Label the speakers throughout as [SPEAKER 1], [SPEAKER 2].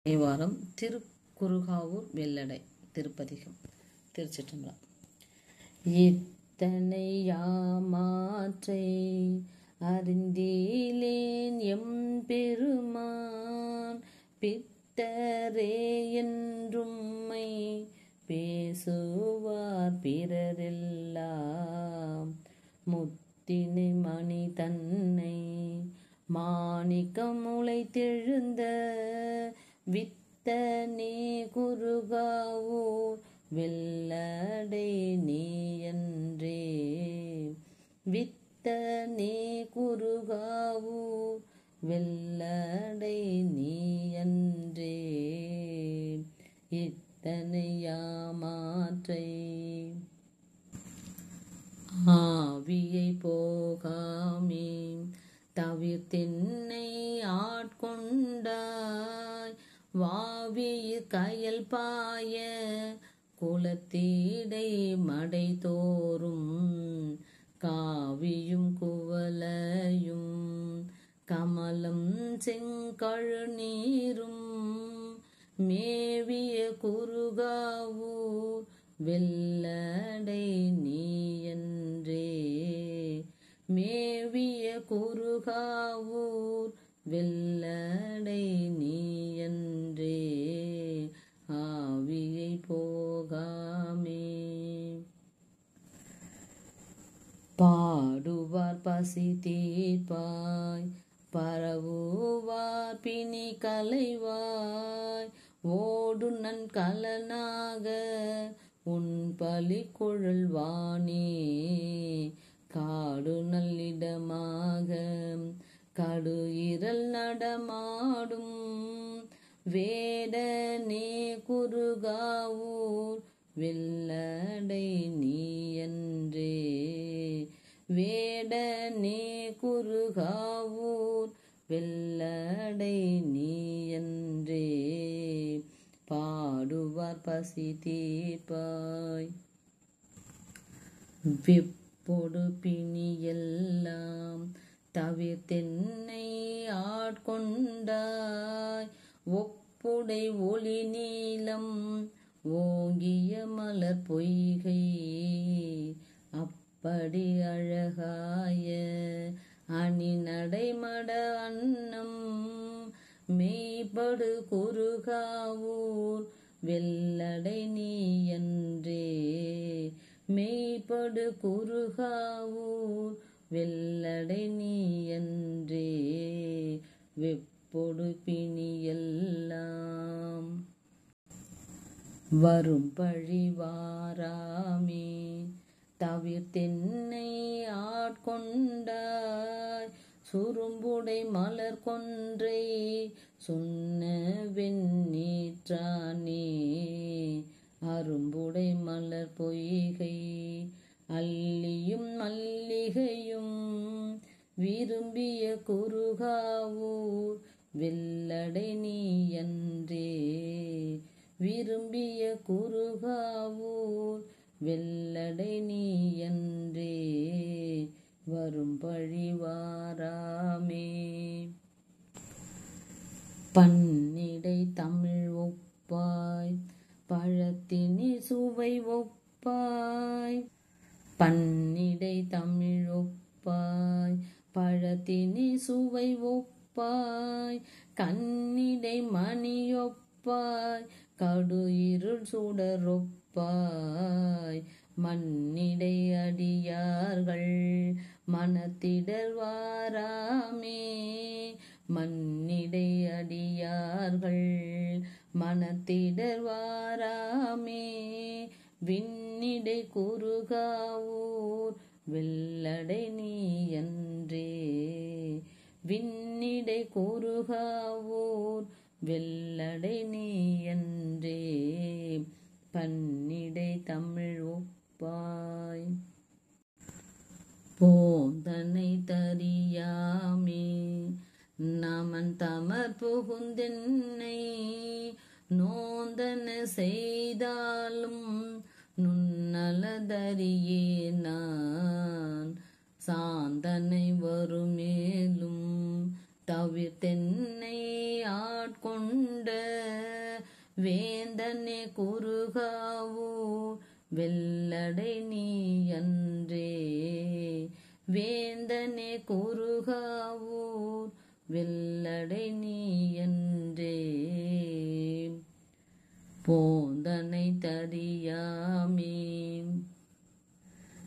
[SPEAKER 1] தேவாரம் திருக்குறுகாவூர் வெள்ளடை திருப்பதிகம். திருச்சிற்றம்பலம். இத்தனை யாமாற்றை அறிந்தீலேன் எம்பெருமான் பித்தரே என்றும்மை பேசுவார் பிறரெல்லாம் முத்தினை மணி தன்னை மாணிக்கம் முளைத்தெழுந்த வித்தனே குறுகாவூர் வெள்ளடை நீயன்றே. வித்தனே குறுகாவூர் வெள்ளடை நீயன்றே. இத்தனை யாமாற்றை ஆவியை போகாமே தவிர்த்தென்னை ஆட்கொண்டாய் வாவியிற் கயல் பாய குளத்தீடை மடை தோறும் காவியும் குவலையும் கமலம் செங்கழு நீரும் மேவிய குறுகாவூர் வெள்ளடை நீயன்றே. மேவிய குறுகாவூர் வெள்ளடை நீயன்றே. ஆவியை போகாமே பாடுவார் பசி தீர்ப்பாய் பரவுவார் பிணி கலைவாய் ஓடு நன் கலனாக உன் பலி குழல் வாணி காடு நல்லிடமாக கடு இரல் நடமாடும் வேடனே குறுகாவூர் வெள்ளடை நீயன்றே. வேடனே குறுகாவூர் வெள்ளடை நீயன்றே. பாடுவார் பசி தீர்ப்பாய் வெப்பொடு பிணியெல்லாம் தவிர்த்தென்னை ஆட்கொண்டாய் ஒப்புடை ஒளி நீலம் ஓங்கிய மலர் பொய்கை அப்படி அழகாய அணி நடைமட அன்னம் மெய்படு குறுகாவூர் வெள்ளடை நீயன்றே. மெய்படு குறுகாவூர் வெள்ளடை நீயன்றே. வெப்பொடு பிணியெல்லாம் வரும் பழி வாராமே தவிர்த்தென்னை ஆட்கொண்டாய் சுரும்புடை மலர் கொன்றை சொன்ன வெண்ணீற்றானே. அரும்புடை மலர் பொய்கை அல்லியும் மல்லிகையும் விரும்பிய குறுகாவூர் வெள்ளடை நீயன்றே. விரும்பிய குறுகாவூர் வெள்ளடை நீயன்றே. வரும் பழி வாராமே பன்னிடை தமிழ் ஒப்பாய் பழத்தினி சுவை ஒப்பாய். பன்னிடை தமிழ் ஒப்பாய் பழத்தினி சுவை ஒப்பாய் கன்னிடை மணியொப்பாய் கடு இருள் சுடரொப்பாய் மன்னிடை அடியார்கள் மனத்திடர் வாராமே. மன்னிடை அடியார்கள் மனத்திடர் வாராமே. விண்ணிடை குறுகாவூர் வெள்ளடை நீயன்றே. விண்ணிடை குறுகாவூர் வெள்ளடை நீயன்றே. பன்னிடை தமிழ் ஒப்பாய் போந்தனை தறியாமே நமன் தமர் புகுந்தென்னை நோந்தன செய்தாலும் நுண்ணலதறியே நான் சாந்தனை வருமேலும் தவிர்த்தென்னை ஆட்கொண்ட வேந்தனே குறுகாவூர் வெள்ளடை நீ அன்றே. வேந்தனே குறுகாவூர் வெள்ளடை நீ அன்றே. போந்தனை தறியாமே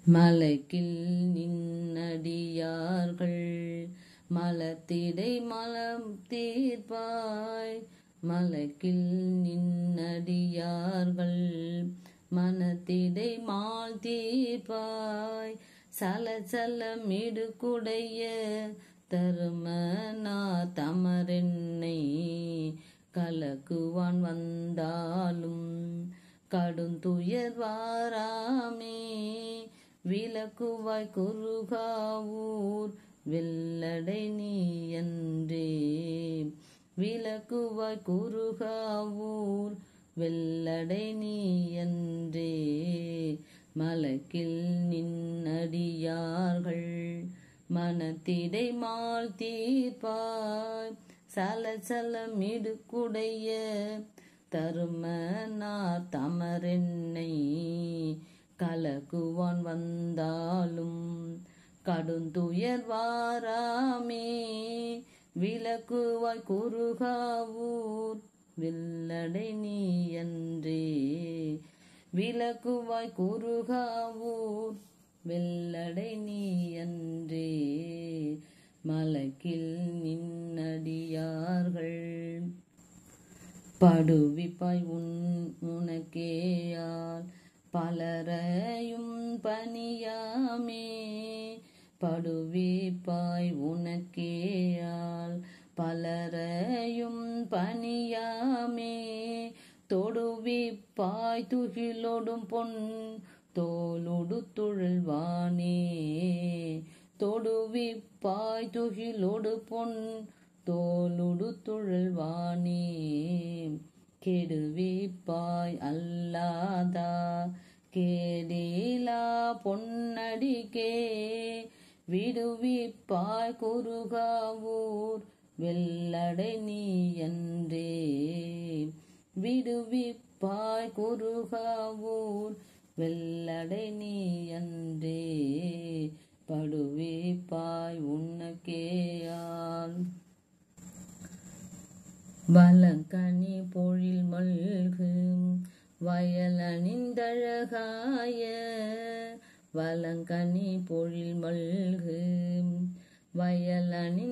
[SPEAKER 1] மலைக்கில் நின்னடியார்கள் மலத்திடை மலம் தீர்ப்பாய். மலைக்கில் நின்னடியார்கள் மனத்திடை மால் தீர்ப்பாய். சலசலமிடுகுடைய தருமனா தமரென்னை கலக்குவான் வந்தாலும் கடுந்துயர் வாராமே. விலக்குவாய் குறுகாவூர் வெள்ளடை நீ அன்றே. விலக்குவாய் குறுகாவூர் வெள்ளடை நீ அன்றே. மலக்கில் நின்னடியார்கள் மனத்திடை மால் தீர்ப்பாய். சலசலமிடுகுடைய தருமனார் தமரென்னை கலக்குவான் வந்தாலும் கடுந்துயர் வாராமே. விலக்குவாய் குறுகாவூர் வெள்ளடை நீ அன்றே. விலக்குவாய் குறுகாவூர் வெள்ளடை நீ அன்றே. மலக்கில் நின்னடியார்கள் படுவிப்பாய் உனக்கேயால் பலரையும் பணியாமே. படுவிப்பாய் உனக்கேயால் பலரையும் பணியாமே. தொடுவிப்பாய் துகிலொடும் பொன் தோலுடு துழல்வானே. தொடுவிப்பாய் துகிலொடு பொன் தோலுடு துழல்வானே. கெடுவிப்பாய் அல்லாதா கேடிலா பொன்னடிக்கே. விடுவிப்பாய் குறுகாவூர் வெள்ளடை நீ அன்றே. விடுவிப்பாய் குறுகாவூர் வெள்ளடை நீ அன்றே. படுவிப்பாய் உனக்கேயால் வலங்கனி பொழில் மல்கு வயலணிந்தழகாய. வலங்கனி பொழில் மல்கு வயலணிந்தழகாய.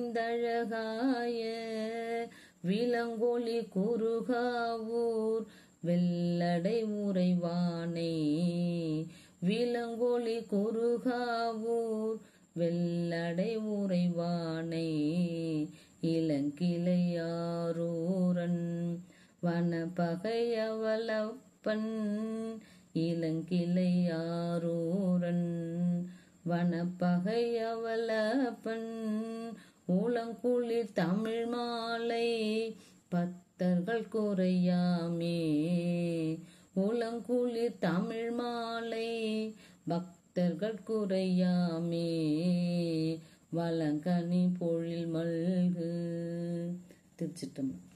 [SPEAKER 1] விலங்கொலி குறுகாவூர் வெள்ளடை உறைவானே. விலங்கொலி குறுகாவூர் வெள்ளடை உறைவானே. இளங்கிளையாரூரன் வனப்பகையவளப்பன். இளங்கிளையாரூரன் வனப்பகையவளப்பன். உளங்குளிர் தமிழ் மாலை பத்தர்கள் குறையாமே. உளங்குளிர் தமிழ் மாலை பக்தர்கள் குறையாமே. வலங்கனி பொழில் மல்கு. திருச்சிற்றம்பலம்.